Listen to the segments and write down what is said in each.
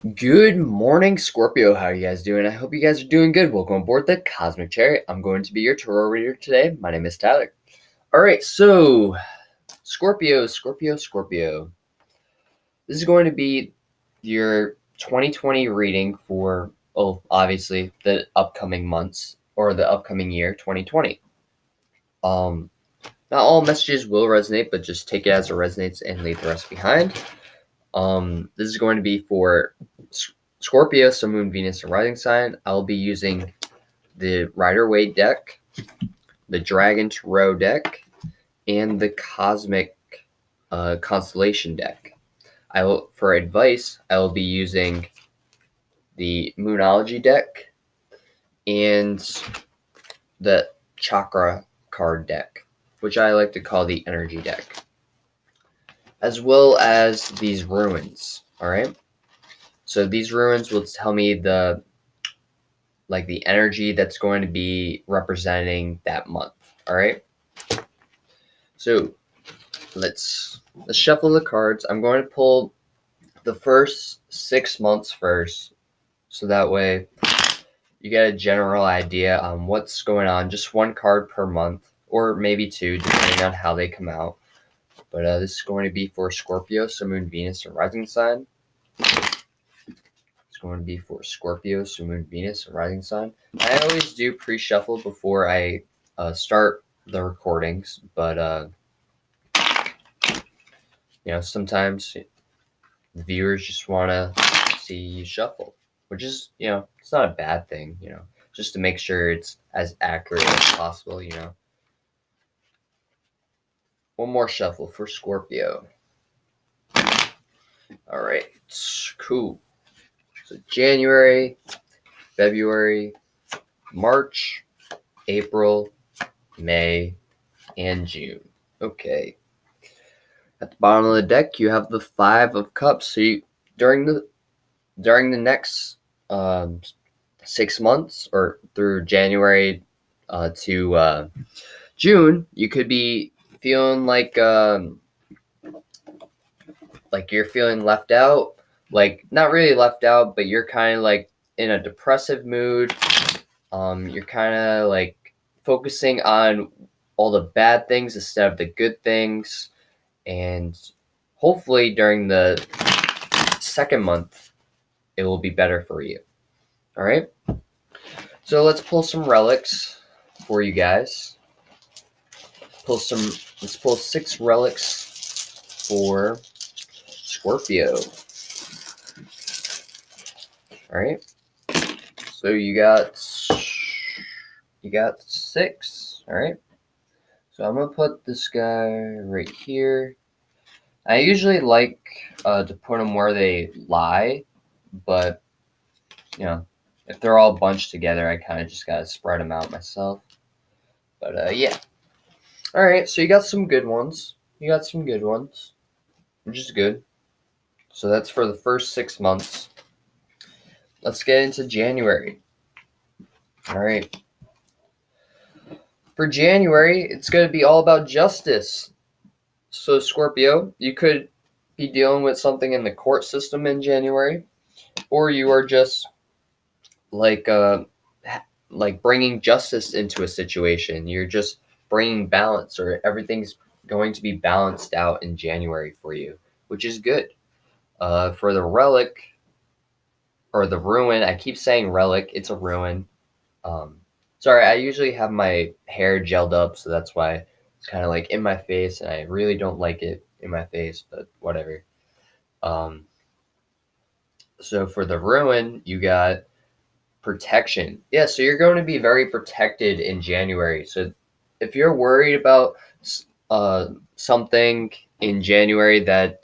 Good morning, Scorpio. How are you guys doing? I hope you guys are doing good. Welcome aboard the Cosmic Chariot. I'm going to be your tarot reader today. My name is Tyler. All right, so Scorpio. This is going to be your 2020 reading for, obviously the upcoming months or the upcoming year, 2020. Not all messages will resonate, but just take it as it resonates and leave the rest behind. This is going to be for Scorpio, Sun, Moon, Venus, and Rising sign. I'll be using the Rider-Waite deck, the Dragon Tarot deck, and the Cosmic Constellation deck. For advice, I will be using the Moonology deck and the Chakra card deck, which I like to call the Energy deck, as well as these ruins. All right. So these ruins will tell me the energy that's going to be representing that month. All right. So let's shuffle the cards. I'm going to pull the first 6 months first, so that way you get a general idea on what's going on. Just one card per month, or maybe two, depending on how they come out. But this is going to be for Scorpio, Sun, Moon, Venus, and Rising sign. It's going to be for Scorpio, Sun, Moon, Venus, and Rising sign. I always do pre-shuffle before I start the recordings, but sometimes the viewers just want to see you shuffle, which is, it's not a bad thing, just to make sure it's as accurate as possible. One more shuffle for Scorpio. All right, cool. So January, February, March, April, May, and June. Okay. At the bottom of the deck, you have the Five of Cups. So during the next 6 months, or through January to June, you could be feeling like you're feeling left out. Like, not really left out, but you're kind of like in a depressive mood. You're kind of like focusing on all the bad things instead of the good things. And hopefully during the second month, it will be better for you. All right. So let's pull some relics for you guys. Let's pull 6 relics for Scorpio. All right. So you got 6. All right. So I'm gonna put this guy right here. I usually like to put them where they lie, but if they're all bunched together, I kind of just gotta spread them out myself. But yeah. All right. So you got some good ones. Which is good. So that's for the first 6 months. Let's get into January. All right. For January, it's going to be all about justice. So Scorpio, you could be dealing with something in the court system in January, or you are just like bringing justice into a situation. You're just bringing balance, or everything's going to be balanced out in January for you, which is good. For the relic, or the ruin, I keep saying relic, it's a ruin. Sorry, I usually have my hair gelled up, so that's why it's kind of like in my face, and I really don't like it in my face, but whatever. So for the ruin, you got protection. Yeah, so you're going to be very protected in January. So if you're worried about something in January that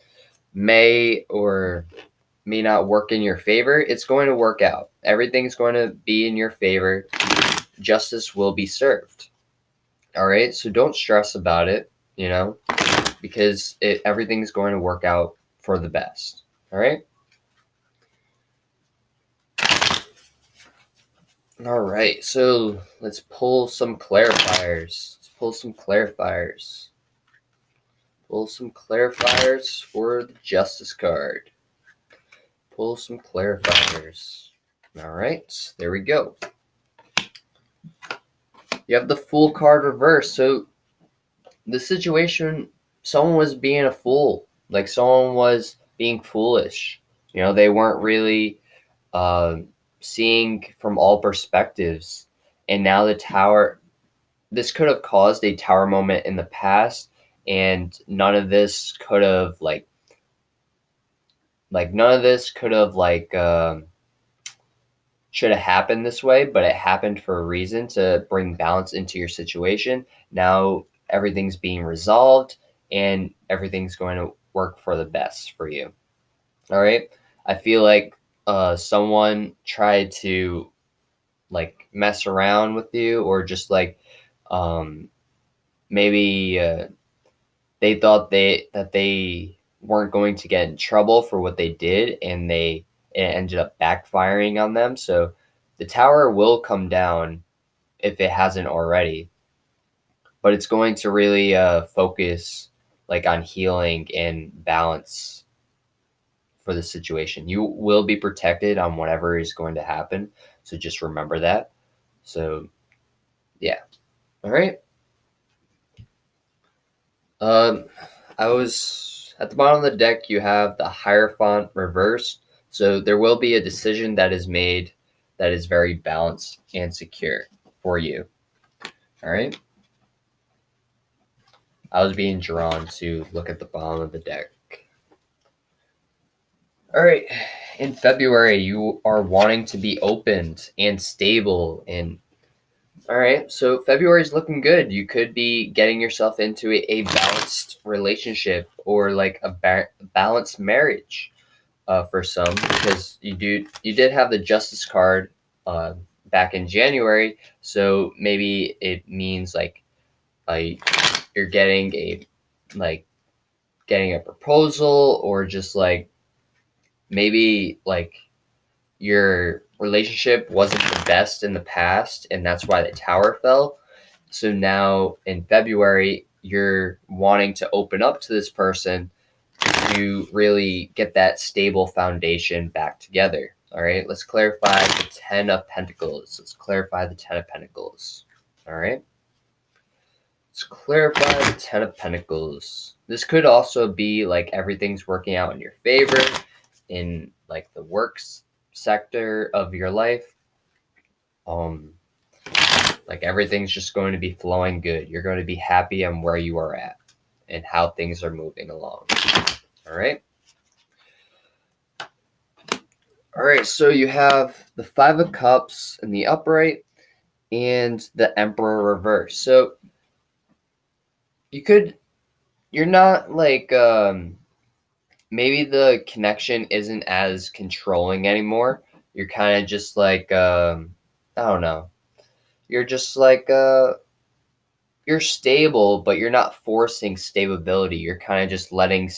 may or may not work in your favor, it's going to work out. Everything's going to be in your favor. Justice will be served. All right, so don't stress about it, because everything's going to work out for the best. All right. All right, so let's pull some clarifiers. Pull some clarifiers for the Justice card. pull some clarifiers. All right, there we go. You have the Fool card reversed. So the situation, someone was being a fool. Like someone was being foolish. They weren't really seeing from all perspectives. And now the Tower, this could have caused a Tower moment in the past, and none of this could have none of this could have should have happened this way, but it happened for a reason to bring balance into your situation. Now everything's being resolved and everything's going to work for the best for you. All right. I feel like someone tried to mess around with you, or just maybe they thought that they weren't going to get in trouble for what they did, and it ended up backfiring on them. So the Tower will come down if it hasn't already, but it's going to really focus on healing and balance for the situation. You will be protected on whatever is going to happen, so just remember that. So yeah. All right. I was at the bottom of the deck. You have the Hierophant reversed, so there will be a decision that is made that is very balanced and secure for you. All right. I was being drawn to look at the bottom of the deck. All right. In February, you are wanting to be opened and stable. And all right, so February is looking good. You could be getting yourself into a balanced relationship, or a balanced marriage for some, because you did have the Justice card back in January. So maybe it means you're getting a proposal, or just maybe your relationship wasn't the best in the past, and that's why the Tower fell. So now in February, you're wanting to open up to this person to really get that stable foundation back together. All right, let's clarify the Ten of Pentacles. Let's clarify the Ten of Pentacles. All right. Let's clarify the Ten of Pentacles. This could also be everything's working out in your favor in the works sector of your life. Everything's just going to be flowing good. You're going to be happy on where you are at and how things are moving along. All right. All right, so you have the Five of Cups in the upright and the Emperor reverse. So you're not maybe the connection isn't as controlling anymore. You're kind of just I don't know. You're just you're stable, but you're not forcing stability. You're kind of just letting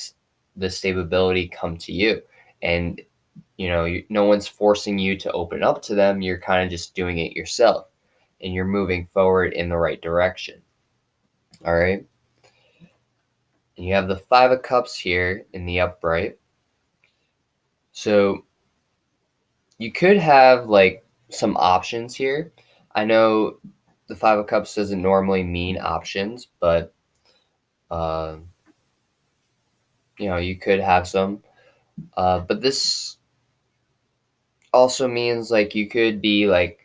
the stability come to you. And, no one's forcing you to open up to them. You're kind of just doing it yourself, and you're moving forward in the right direction. All right. And you have the Five of Cups here in the upright. So you could have some options here. I know the Five of Cups doesn't normally mean options, but you could have some. But this also means you could be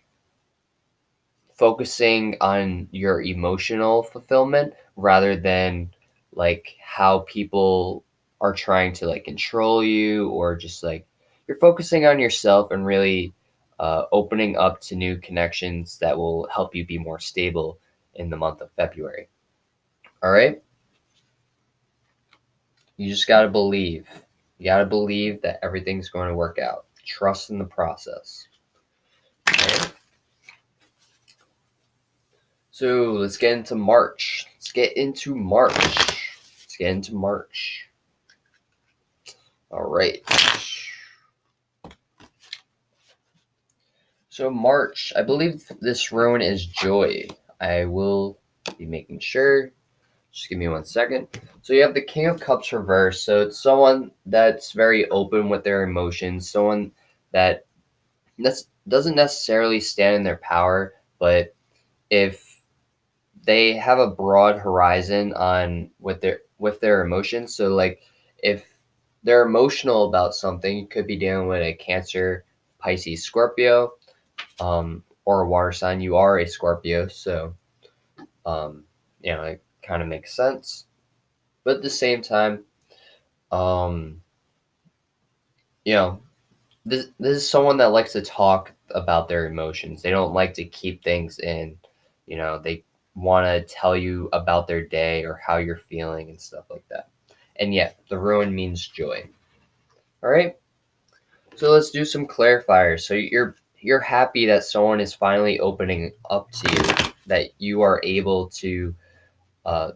focusing on your emotional fulfillment rather than how people are trying to control you, or just you're focusing on yourself and really opening up to new connections that will help you be more stable in the month of February. All right. You just got to believe. You got to believe that everything's going to work out. Trust in the process. Okay. So let's get into March. All right. So March, I believe this rune is joy. I will be making sure. Just give me 1 second. So you have the King of Cups reversed. So it's someone that's very open with their emotions, someone that doesn't necessarily stand in their power, but if they have a broad horizon on with their emotions. So like if they're emotional about something, you could be dealing with a Cancer, Pisces, Scorpio, or a water sign. You are a Scorpio, so um, it kind of makes sense. But at the same time, um, you know, this is someone that likes to talk about their emotions. They don't like to keep things in. They want to tell you about their day or how you're feeling and stuff like that. And yeah, the ruin means joy. All right. So let's do some clarifiers. So you're happy that someone is finally opening up to you, that you are able to uh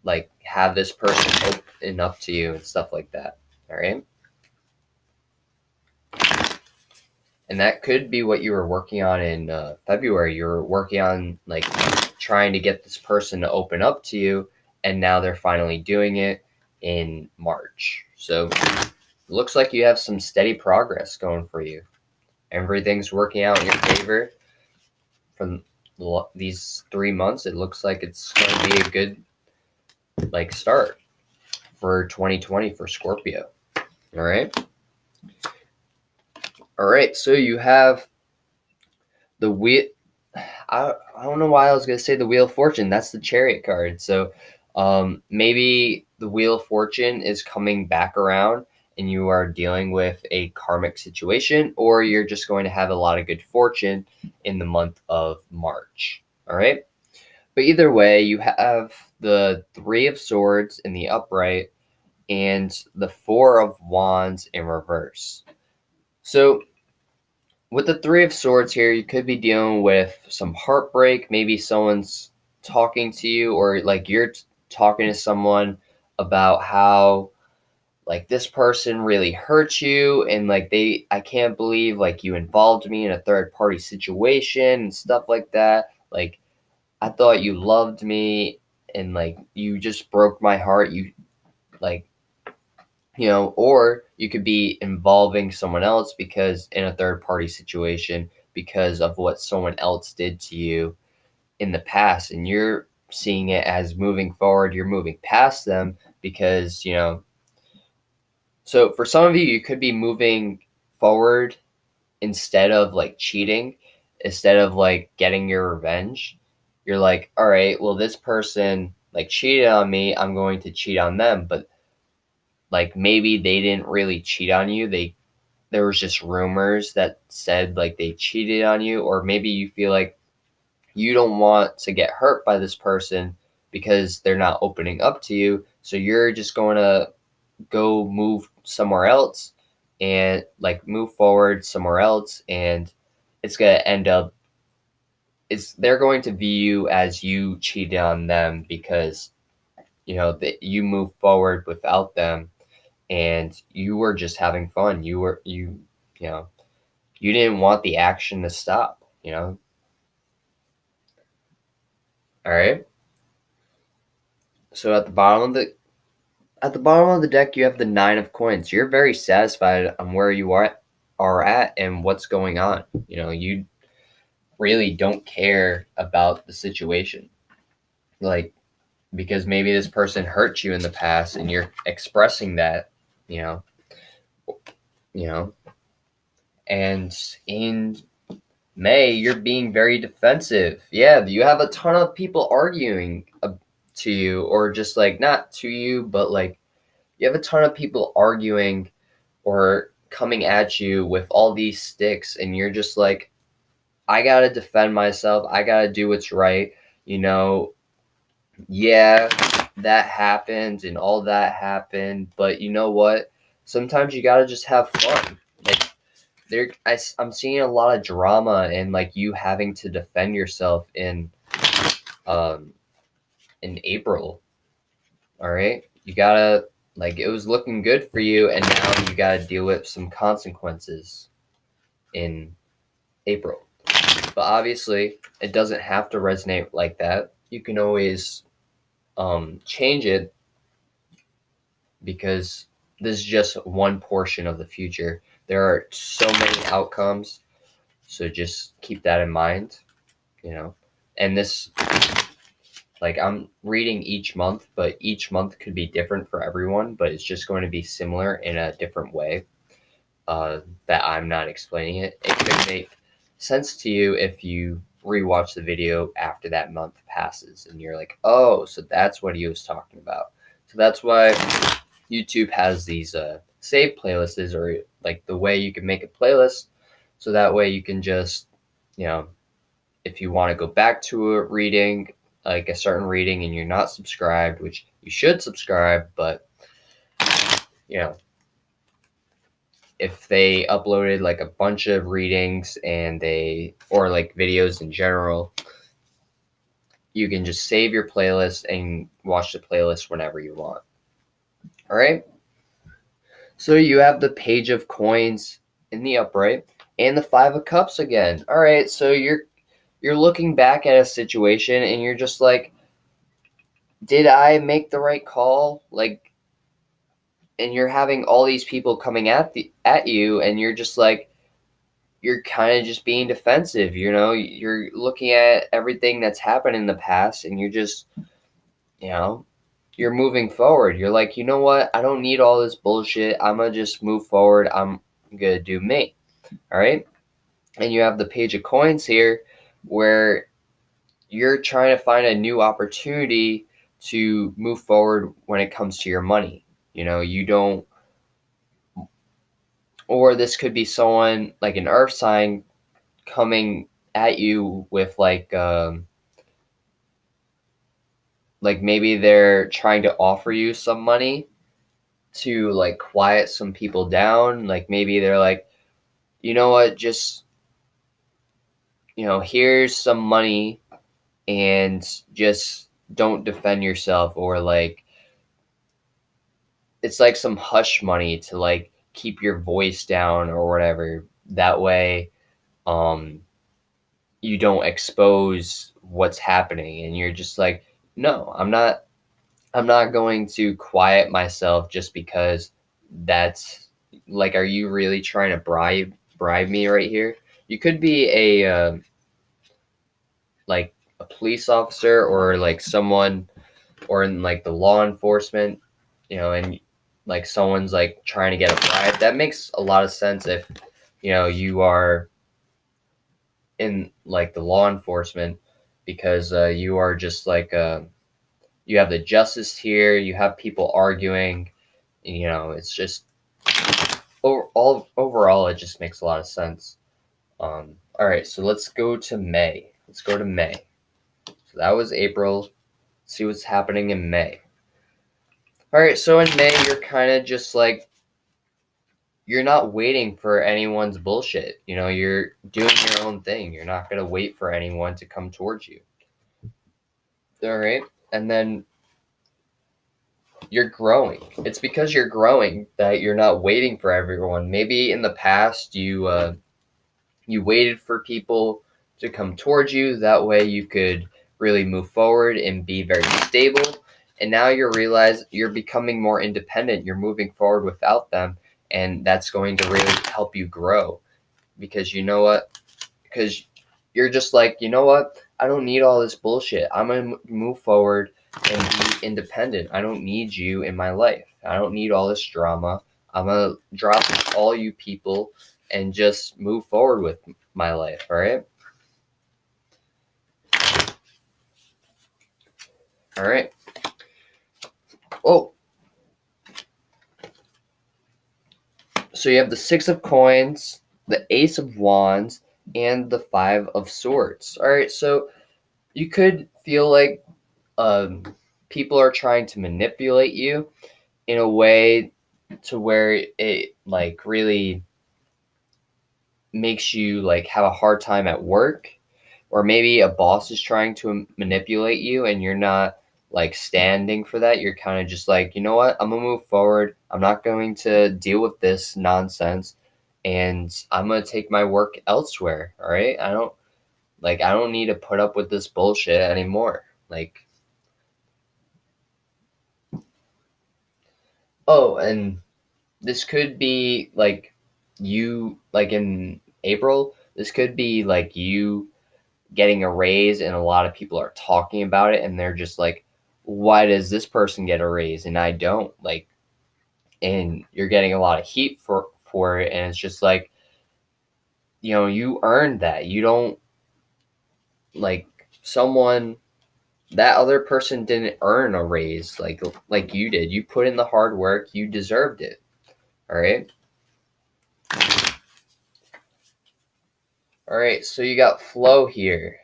like have this person open up to you and stuff like that. All right. And that could be what you were working on in February. You were working on like trying to get this person to open up to you, and now they're finally doing it in March. So it looks like you have some steady progress going for you. Everything's working out in your favor from these 3 months. It looks like it's going to be a good start for 2020 for Scorpio. All right. All right. So you have the wheel. I don't know why I was going to say the Wheel of Fortune. That's the Chariot card. So maybe the Wheel of Fortune is coming back around and you are dealing with a karmic situation, or you're just going to have a lot of good fortune in the month of March. All right. But either way, you have the Three of Swords in the upright and the Four of Wands in reverse. So with the Three of Swords here, you could be dealing with some heartbreak. Maybe someone's talking to you, or like you're talking to someone about how like this person really hurt you, and like I can't believe like you involved me in a third party situation and stuff like that. Like I thought you loved me, and like you just broke my heart. You like or you could be involving someone else because in a third party situation because of what someone else did to you in the past, and you're seeing it as moving forward. You're moving past them because so for some of you, you could be moving forward instead of like cheating, instead of like getting your revenge. You're like, all right, well, this person like cheated on me, I'm going to cheat on them. But like maybe they didn't really cheat on you. There was just rumors that said like they cheated on you, or maybe you feel like you don't want to get hurt by this person because they're not opening up to you. So you're just going to go move somewhere else and like move forward somewhere else, and it's going to end up they're going to view you as you cheated on them because that you move forward without them, and you were just having fun. You know you didn't want the action to stop. All right. So at the bottom of the deck, you have the Nine of Coins. You're very satisfied on where you are at and what's going on. You really don't care about the situation, like because maybe this person hurt you in the past, and you're expressing that. You know, you know, and in May, you're being very defensive. Yeah, you have a ton of people arguing to you, or just like not to you, but like you have a ton of people arguing or coming at you with all these sticks, and you're just like, I gotta defend myself. I gotta do what's right. You know, yeah, that happened and all that happened, but you know what? Sometimes you gotta just have fun. Like I'm seeing a lot of drama and like you having to defend yourself um in April. All right, you gotta like it was looking good for you, and now you gotta deal with some consequences in April. But obviously, it doesn't have to resonate like that. You can always change it, because this is just one portion of the future. There are so many outcomes, so just keep that in mind, you know. And this, like, I'm reading each month, but each month could be different for everyone, but it's just going to be similar in a different way, that I'm not explaining it. It could make sense to you if you rewatch the video after that month passes and you're like, oh, so that's what he was talking about. So that's why YouTube has these save playlists, or like the way you can make a playlist, so that way you can just, you know, if you want to go back to a reading, like a certain reading, and you're not subscribed, which you should subscribe, but you know, if they uploaded like a bunch of readings and or like videos in general, you can just save your playlist and watch the playlist whenever you want. All right. So you have the page of coins in the upright and the 5 of cups again. All right. So you're looking back at a situation and you're just like, did I make the right call? Like, and you're having all these people coming at you, and you're just like, you're kind of just being defensive, you're looking at everything that's happened in the past, and you're just, you know, you're moving forward. You're like, you know what? I don't need all this bullshit. I'm gonna just move forward. I'm gonna do me. All right. And you have the page of coins here, where you're trying to find a new opportunity to move forward when it comes to your money. You don't, or this could be someone like an earth sign coming at you with like maybe they're trying to offer you some money to like quiet some people down. Like maybe they're like, you know what, just, here's some money, and just don't defend yourself, or like it's like some hush money to like keep your voice down or whatever. That way, um, you don't expose what's happening, and you're just like, no, I'm not going to quiet myself just because that's like, are you really trying to bribe me right here? You could be like a police officer, or like someone, or in like the law enforcement, and like someone's like trying to get a bribe. That makes a lot of sense if you are in like the law enforcement, because you are just like you have the justice here, you have people arguing, it's just overall it just makes a lot of sense. All right, so let's go to May. So that was April. See what's happening in May. All right, so in May you're kind of just like, you're not waiting for anyone's bullshit. You're doing your own thing. You're not going to wait for anyone to come towards you. All right. And then you're growing. It's because you're growing that you're not waiting for everyone. Maybe in the past you waited for people to come towards you. That way you could really move forward and be very stable. And now you realize you're becoming more independent. You're moving forward without them. And that's going to really help you grow, because you know what? Because you're just like, you know what? I don't need all this bullshit. I'm going to move forward and be independent. I don't need you in my life. I don't need all this drama. I'm going to drop all you people and just move forward with my life. All right. All right. Oh, so you have the 6 of coins, the Ace of Wands, and the 5 of Swords. All right. So you could feel like people are trying to manipulate you in a way to where it like really makes you like have a hard time at work, or maybe a boss is trying to manipulate you and you're not like standing for that. You're kind of just like, you know what, I'm gonna move forward. I'm not going to deal with this nonsense, and I'm gonna take my work elsewhere. All right, I don't need to put up with this bullshit anymore. Like, Oh, and this could be like you, like in April, this could be like you getting a raise and a lot of people are talking about it and they're just like, why does this person get a raise and I don't? Like, and you're getting a lot of heat for it, and it's just like, you earned that. You don't, like, someone, that other person didn't earn a raise like you did. You put in the hard work, you deserved it. All right. All right, so you got flow here.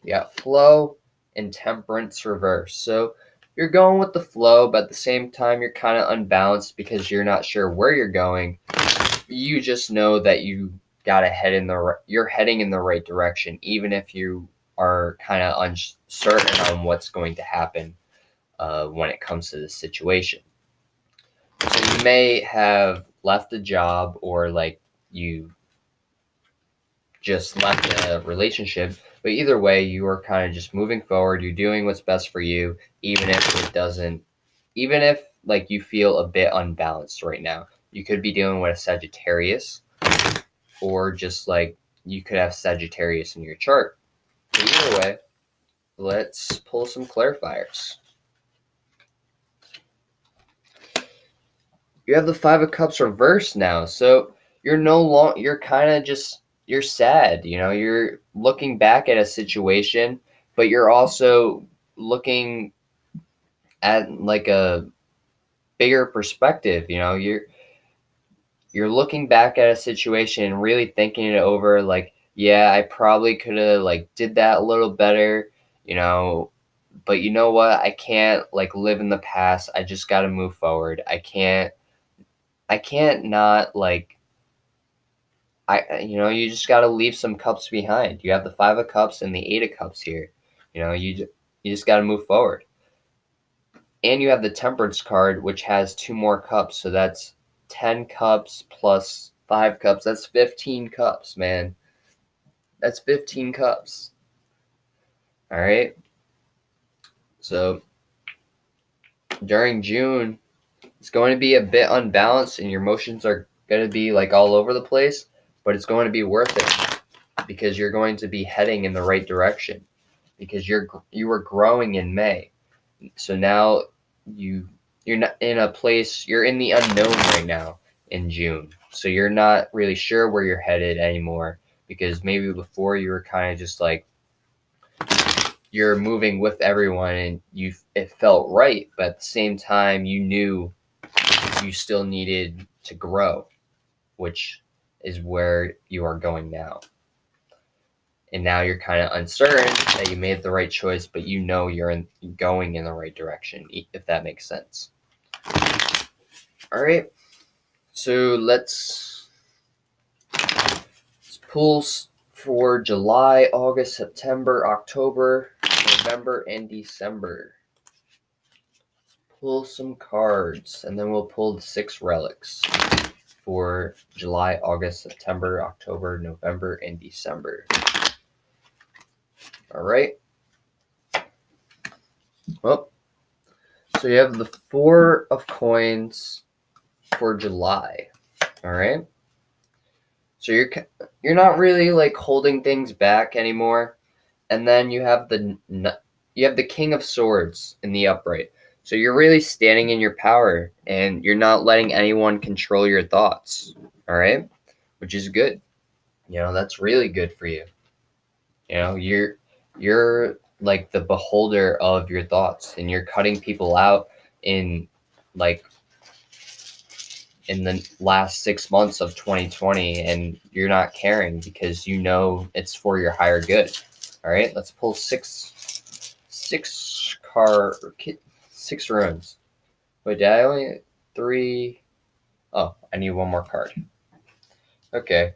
You got flow and temperance reverse. So you're going with the flow, but at the same time you're kind of unbalanced because you're not sure where you're going. You just know that you got to you're heading in the right direction, even if you are kind of uncertain on what's going to happen when it comes to this situation. So you may have left a job, or like you just left a relationship, but either way, you are kind of just moving forward. You're doing what's best for you, even if it doesn't, even if like you feel a bit unbalanced right now. You could be dealing with a Sagittarius, or just like you could have Sagittarius in your chart. But either way, let's pull some clarifiers. You have the Five of Cups reversed now, so you're no long. You're kind of just, you're sad. You're looking back at a situation, but you're also looking at like a bigger perspective. You're looking back at a situation and really thinking it over. Like, yeah, I probably could have like did that a little better. You know, but you know what? I can't like live in the past. I just got to move forward. I can't not like you just got to leave some cups behind. You have the Five of Cups and the Eight of Cups here. You just got to move forward. And you have the Temperance card, which has two more cups, so that's 10 cups plus 5 cups. That's 15 cups, man. That's 15 cups. All right. So during June, it's going to be a bit unbalanced and your emotions are going to be like all over the place, but it's going to be worth it because you're going to be heading in the right direction, because you were growing in May. So now you're not in a place, you're in the unknown right now in June. So you're not really sure where you're headed anymore, because maybe before you were kind of just like you're moving with everyone and it felt right, but at the same time you knew you still needed to grow, which is where you are going now. And now you're kind of uncertain that you made the right choice, but you're going in the right direction, if that makes sense. All right, so let's pull for July, August, September, October, November, and December. Pull some cards, and then we'll pull the 6 relics for July, August, September, October, November, and December. All right. Well, so you have the 4 of coins for July. All right. So you're not really like holding things back anymore. And then you have the King of Swords in the upright. So you're really standing in your power and you're not letting anyone control your thoughts. All right? Which is good. That's really good for you. You're like the beholder of your thoughts, and you're cutting people out in like in the last 6 months of 2020, and you're not caring because it's for your higher good. All right, let's pull six runes. Wait, did I only 3? Oh, I need one more card. Okay.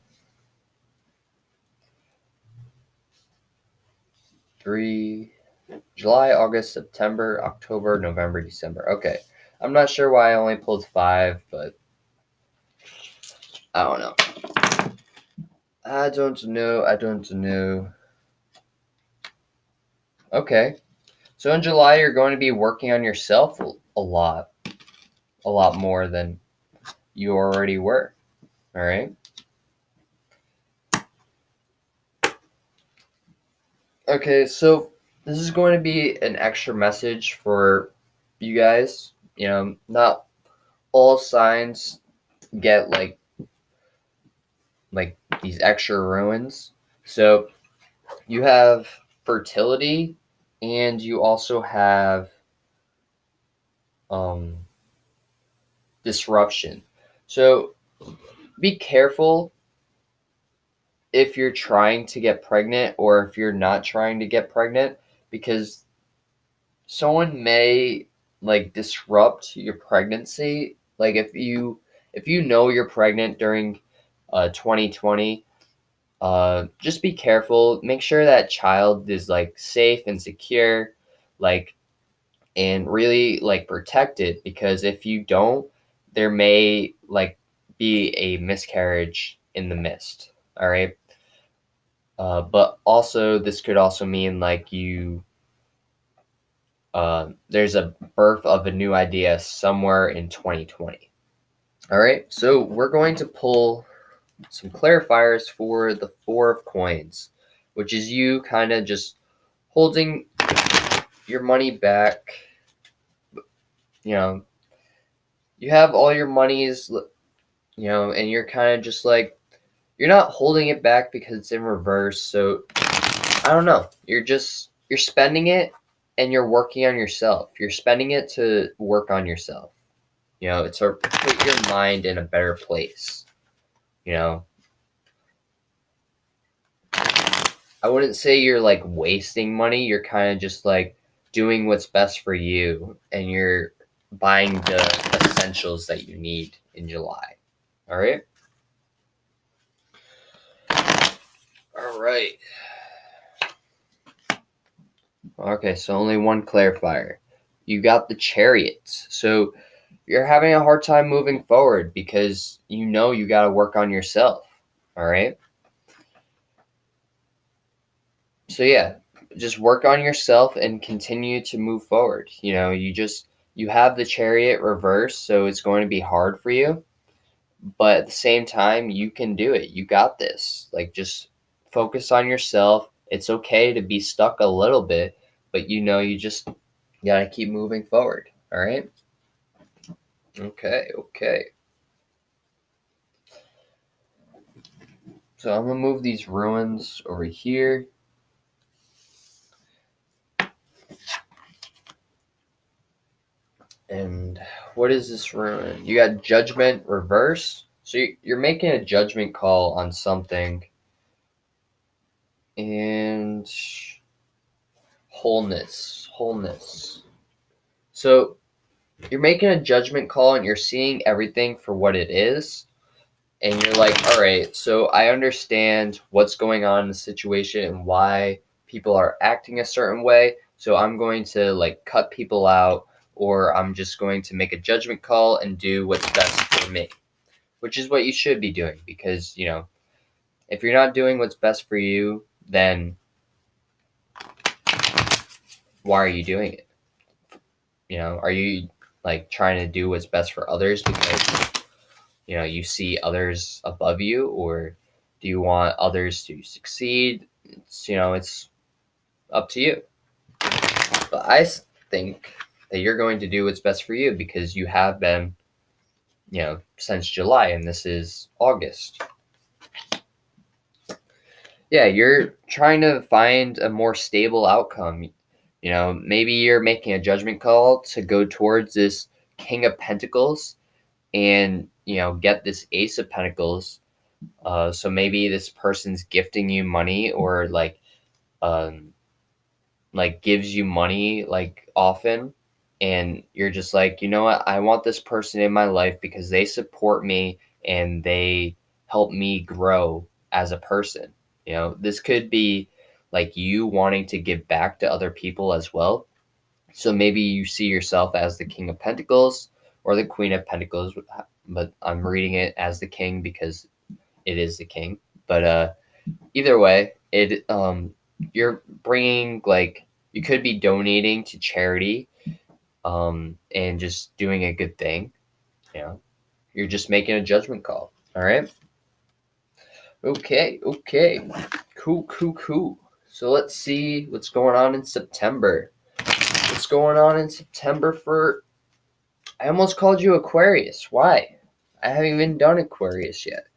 3, July, August, September, October, November, December. Okay. I'm not sure why I only pulled 5, but I don't know. I don't know. Okay. So in July, you're going to be working on yourself a lot. a lot more than you already were. All right. Okay, so this is going to be an extra message for you guys. Not all signs get like these extra ruins. So you have fertility, and you also have um, disruption. So be careful if you're trying to get pregnant or if you're not trying to get pregnant, because someone may like disrupt your pregnancy. Like if you know you're pregnant during 2020, just be careful. Make sure that child is like safe and secure, like, and really like protected, because if you don't, there may like be a miscarriage in the midst. All right. But also, this could also mean like there's a birth of a new idea somewhere in 2020. All right, so we're going to pull some clarifiers for the Four of Coins, which is you kind of just holding your money back. You know, you have all your monies, and you're kind of just like, you're not holding it back because it's in reverse. So I don't know. You're spending it and you're working on yourself. You're spending it to work on yourself. It's to put your mind in a better place. You know, I wouldn't say you're like wasting money. You're kind of just like doing what's best for you, and you're buying the essentials that you need in July. All right. All right. Okay, so only one clarifier. You got the Chariots. So you're having a hard time moving forward because you got to work on yourself. All right. So yeah, just work on yourself and continue to move forward. You have the Chariot reverse, so it's going to be hard for you, but at the same time, you can do it. You got this. Like, just focus on yourself. It's okay to be stuck a little bit, but you just got to keep moving forward. All right. Okay. So I'm gonna move these ruins over here. And what is this ruin? You got Judgment reverse. So you're making a judgment call on something. And wholeness. So you're making a judgment call and you're seeing everything for what it is. And you're like, all right, so I understand what's going on in the situation and why people are acting a certain way. So I'm going to like cut people out, or I'm just going to make a judgment call and do what's best for me, which is what you should be doing, because, if you're not doing what's best for you, then why are you doing it? Are you like trying to do what's best for others because, you see others above you, or do you want others to succeed? It's up to you. But I think that you're going to do what's best for you because you have been, since July, and this is August. Yeah, you're trying to find a more stable outcome. Maybe you're making a judgment call to go towards this King of Pentacles and, get this Ace of Pentacles. So maybe this person's gifting you money, or um, like gives you money like often, and you're just like, you know what, I want this person in my life because they support me and they help me grow as a person. This could be like you wanting to give back to other people as well. So maybe you see yourself as the King of Pentacles or the Queen of Pentacles, but I'm reading it as the King because it is the King. But either way, you're bringing, like, you could be donating to charity, and just doing a good thing. You know, you're just making a judgment call. All right. Okay. Cool. So let's see what's going on in September. What's going on in September for... I almost called you Aquarius. Why? I haven't even done Aquarius yet.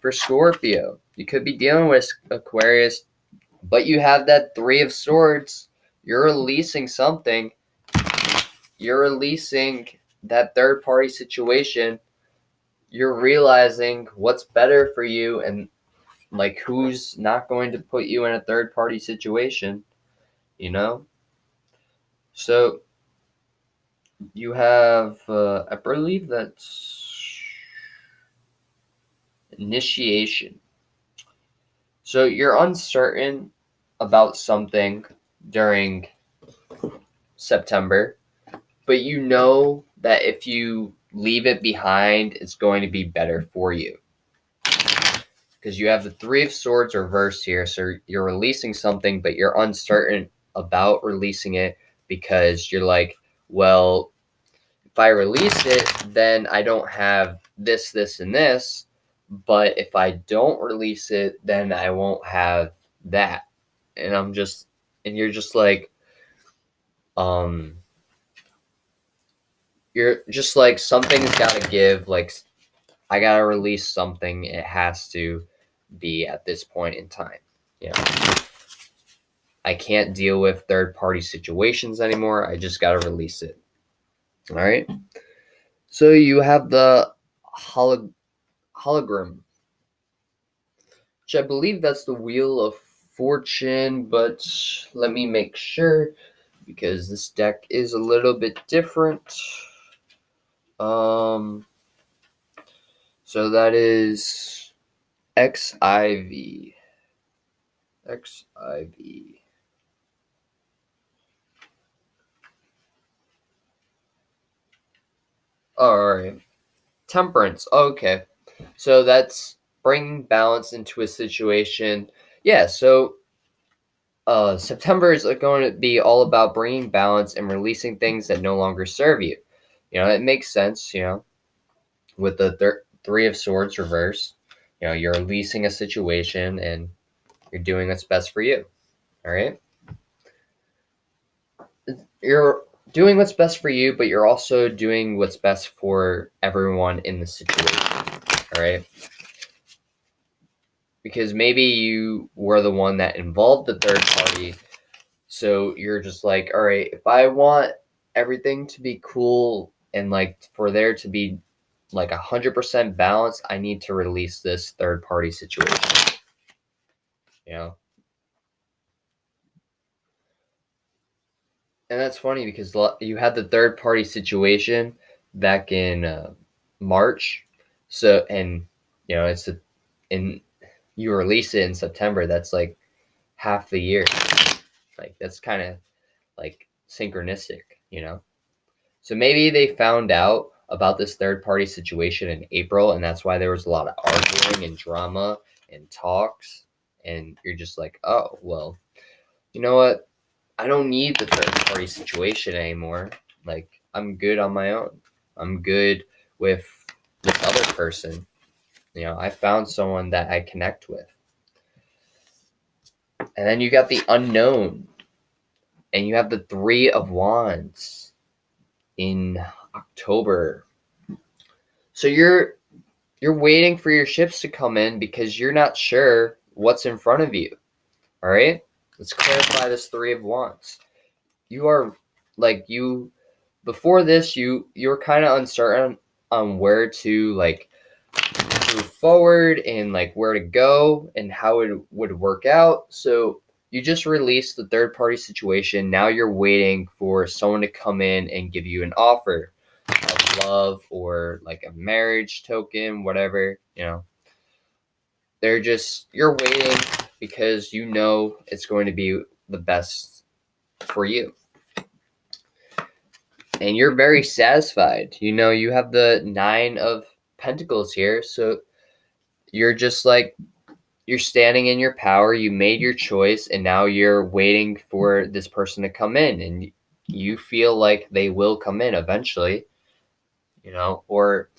For Scorpio, you could be dealing with Aquarius, but you have that Three of Swords. You're releasing something. You're releasing that third party situation. You're realizing what's better for you and like who's not going to put you in a third party situation, you know? So you have, I believe that's initiation. So you're uncertain about something during September, but you know that if you leave it behind, it's going to be better for you. Because you have the Three of Swords reversed here, so you're releasing something, but you're uncertain about releasing it because you're like, well, if I release it, then I don't have this, this, and this. But if I don't release it, then I won't have that. And you're just like, you're just like, something's got to give. Like, I got to release something. It has to be at this point in time. You know, I can't deal with third party situations anymore. I just got to release it. All right. So you have the hologram, which I believe that's the Wheel of Fortune, but let me make sure because this deck is a little bit different. So that is XIV. XIV. All right. Temperance. Okay. So that's bringing balance into a situation. Yeah, so September is going to be all about bringing balance and releasing things that no longer serve you. You know, it makes sense, you know, with the Three of Swords reverse. You know, you're releasing a situation and you're doing what's best for you. All right? You're doing what's best for you, but you're also doing what's best for everyone in the situation. All right? Because maybe you were the one that involved the third party. So you're just like, all right, if I want everything to be cool and like for there to be like 100% balance, I need to release this third party situation. You know? And that's funny because you had the third party situation back in March. So, and you know, and you release it in September. That's like half the year. Like, that's kind of like synchronistic, you know? So maybe they found out about this third party situation in April, and that's why there was a lot of arguing and drama and talks. And you're just like, oh, well, you know what? I don't need the third party situation anymore. Like, I'm good on my own. I'm good with this other person. You know, I found someone that I connect with. And then you got the unknown. And you have the Three of Wands in October. So you're waiting for your ships to come in because you're not sure what's in front of you. All right? Let's clarify this Three of Wands. You are like before this you're kind of uncertain on where to like move forward and like where to go and how it would work out. So you just released the third party situation. Now you're waiting for someone to come in and give you an offer of love or like a marriage token, whatever, you know. You're waiting because you know it's going to be the best for you. And you're very satisfied. You know, you have the Nine of Pentacles here. So you're just like, you're standing in your power. You made your choice, and now you're waiting for this person to come in. And you feel like they will come in eventually, you know, or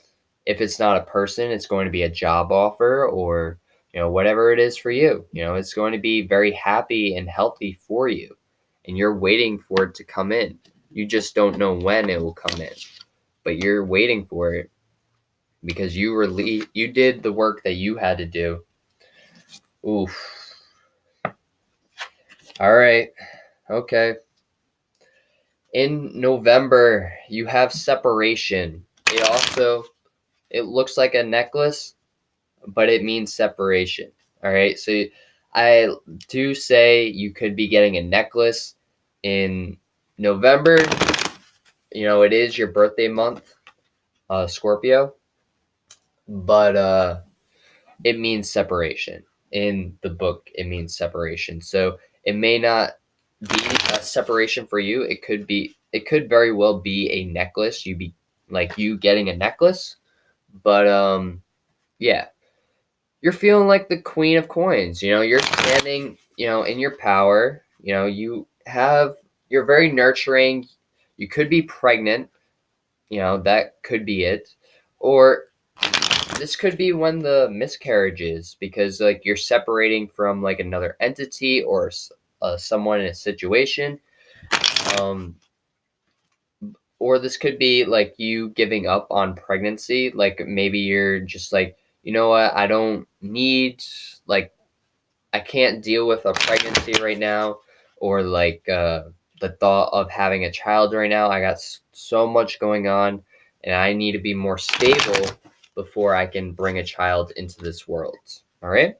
If it's not a person, it's going to be a job offer or, whatever it is for you. It's going to be very happy and healthy for you. And you're waiting for it to come in. You just don't know when it will come in. But you're waiting for it because you did the work that you had to do. Oof. All right. Okay. In November, you have separation. It looks like a necklace, but it means separation. All right. So I do say you could be getting a necklace in November. It is your birthday month, Scorpio, but it means separation. In the book, it means separation. So it may not be a separation for you. It could very well be a necklace. You getting a necklace, but yeah, you're feeling like the queen of coins. You're standing, in your power. You're very nurturing. You could be pregnant. That could be it. Or this could be when the miscarriage is, because like you're separating from like another entity or someone in a situation. Um, or this could be like you giving up on pregnancy. Like maybe you're just like, you know what, I can't deal with a pregnancy right now, or like the thought of having a child right now. I got so much going on, and I need to be more stable before I can bring a child into this world. All right?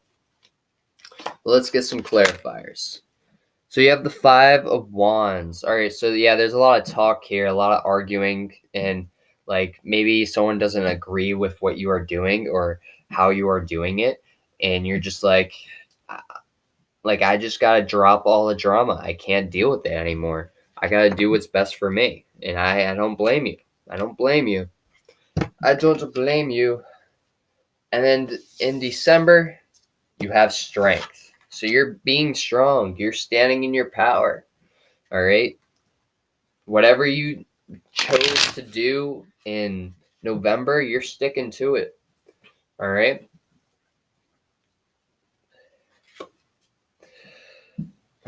Well, let's get some clarifiers. So you have the Five of Wands. All right, so yeah, there's a lot of talk here, a lot of arguing, and like maybe someone doesn't agree with what you are doing or how you are doing it, and you're just like I just gotta drop all the drama. I can't deal with it anymore. I gotta do what's best for me, and I don't blame you. I don't blame you. I don't blame you. And then in December, you have strength. So you're being strong. You're standing in your power. All right. Whatever you chose to do in November, you're sticking to it. All right.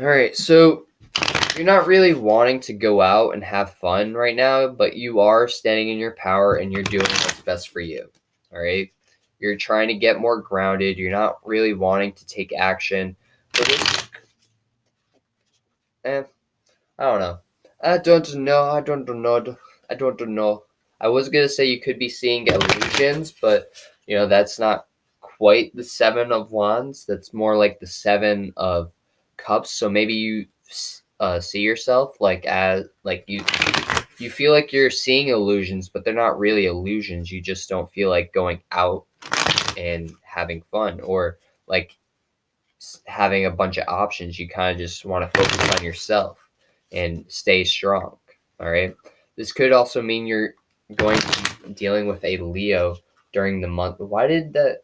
All right. So you're not really wanting to go out and have fun right now, but you are standing in your power and you're doing what's best for you. All right. You're trying to get more grounded. You're not really wanting to take action. But I don't know. I don't know. I don't know. I don't know. I was gonna say you could be seeing illusions, but that's not quite the Seven of Wands. That's more like the Seven of Cups. So maybe you see yourself like as like you feel like you're seeing illusions, but they're not really illusions. You just don't feel like going out and having fun, or like having a bunch of options. You kind of just want to focus on yourself and stay strong. All right. This could also mean you're going to be dealing with a Leo during the month. Why did that?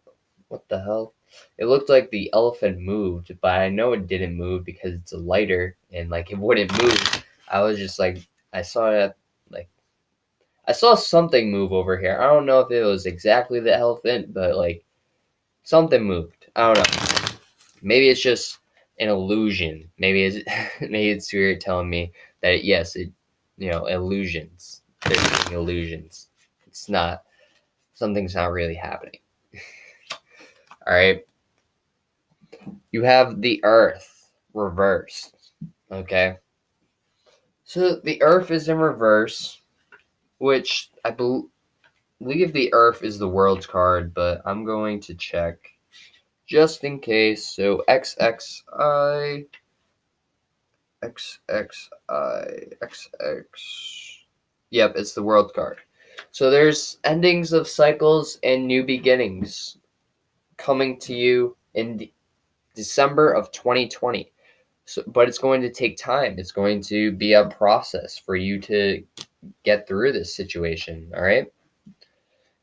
What the hell? It looked like the elephant moved, but I know it didn't move because it's a lighter and like it wouldn't move. I was just like, I saw it like I saw something move over here. I don't know if it was exactly the elephant, but like something moved. I don't know. Maybe it's just an illusion. Maybe it's maybe it's spirit telling me that yes, illusions. They're seeing illusions. It's not something's not really happening. All right. You have the Earth reversed. Okay. So the Earth is in reverse, which I believe the Earth is the World's card, but I'm going to check just in case. So XXI. XX. Yep, it's the World card. So there's endings of cycles and new beginnings coming to you in December of 2020. So, but it's going to take time. It's going to be a process for you to get through this situation. All right.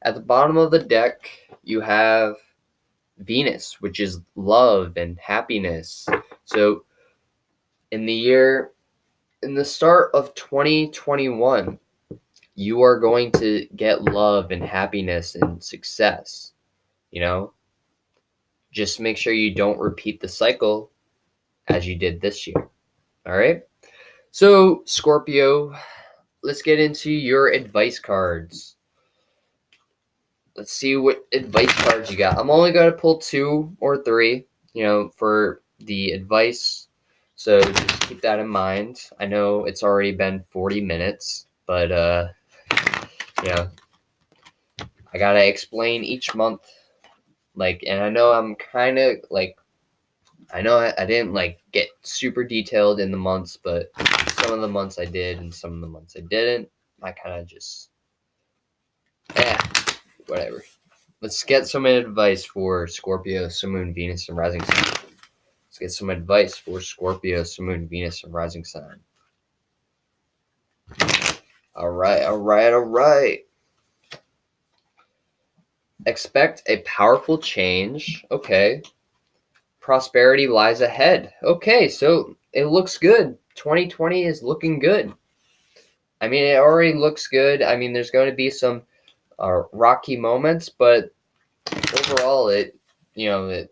At the bottom of the deck, you have Venus, which is love and happiness. So in the start of 2021, You are going to get love and happiness and success, you know? Just make sure you don't repeat the cycle as you did this year. All right? So, Scorpio, let's get into your advice cards. Let's see what advice cards you got. I'm only going to pull 2 or 3, for the advice. So just keep that in mind. I know it's already been 40 minutes, but I got to explain each month, and I know I'm kind of I know I didn't get super detailed in the months, but some of the months I did and some of the months I didn't. I kind of just whatever. Let's get some advice for Scorpio, Sun, Moon, Venus, and Rising Sign. Let's get some advice for Scorpio, Sun, Moon, Venus, and Rising Sign. All right. Expect a powerful change. Okay. Prosperity lies ahead. Okay, so it looks good. 2020 is looking good. I mean, it already looks good. I mean, there's going to be some rocky moments, but overall, it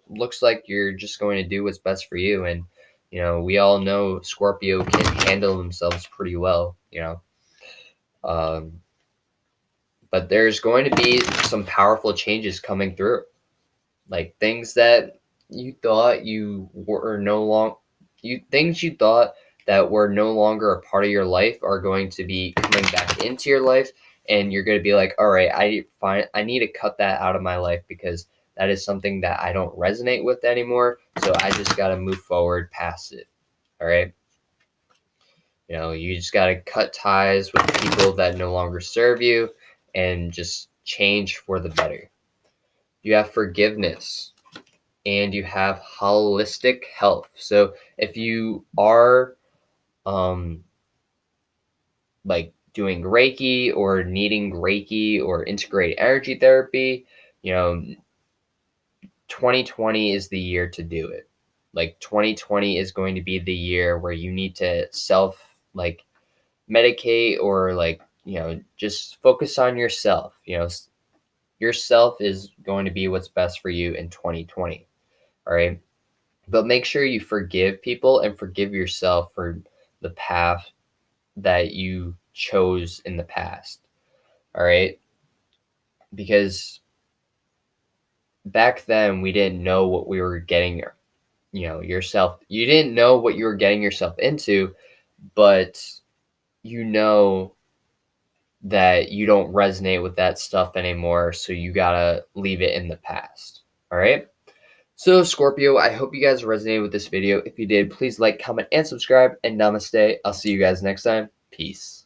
looks like you're just going to do what's best for you. And we all know Scorpio can handle themselves pretty well. But there's going to be some powerful changes coming through, like things that you thought you were no longer things you thought that were no longer a part of your life are going to be coming back into your life, and you're going to be like, all right, I need to cut that out of my life because that is something that I don't resonate with anymore, so I just got to move forward past it. All right, you just got to cut ties with people that no longer serve you and just change for the better. You have forgiveness and you have holistic health. So if you are doing Reiki or needing Reiki or integrated energy therapy, 2020 is the year to do it. 2020 is going to be the year where you need to self medicate or just focus on yourself. Yourself is going to be what's best for you in 2020. All right. But make sure you forgive people and forgive yourself for the path that you chose in the past. All right. Because back then we didn't know what we were getting, you didn't know what you were getting yourself into, but that you don't resonate with that stuff anymore. So you got to leave it in the past. All right. So, Scorpio, I hope you guys resonated with this video. If you did, please like, comment, and subscribe. And namaste. I'll see you guys next time. Peace.